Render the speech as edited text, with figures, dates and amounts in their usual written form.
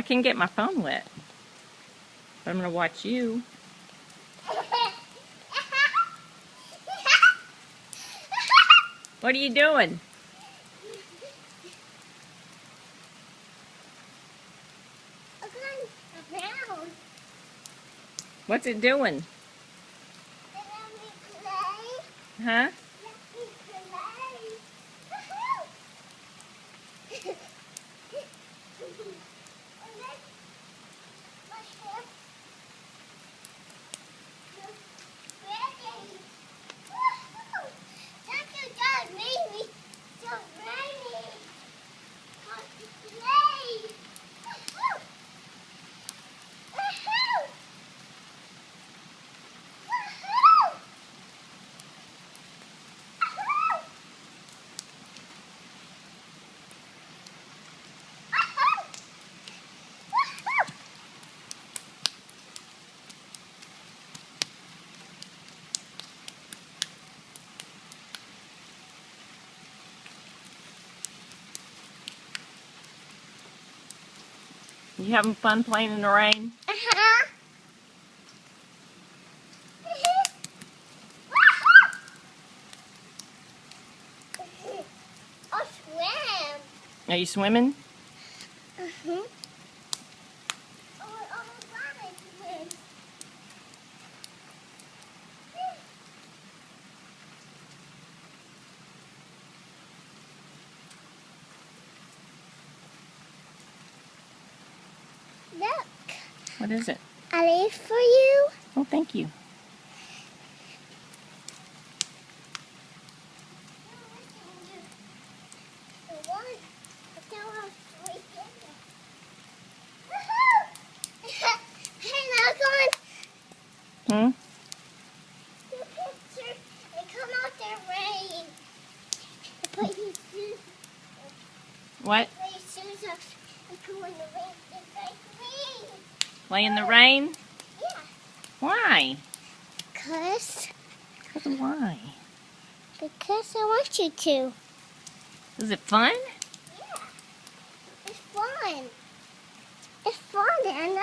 can get my phone wet. But I'm going to watch you. What are you doing? I'm going around. What's it doing? Let me play. Huh? Let me play. You having fun playing in the rain? I'll swim. Are you swimming? Oh, glad I swim. Look, What is it? I leave for you. Oh, thank you. Hey, look on Hmm? the picture and come out the rain. Put your shoes, What? put your shoes up and go in the rain just like me. Play in the rain? Yeah. Why? Because Why? I want you to. Is it fun? Yeah. It's fun. It's fun, Anna.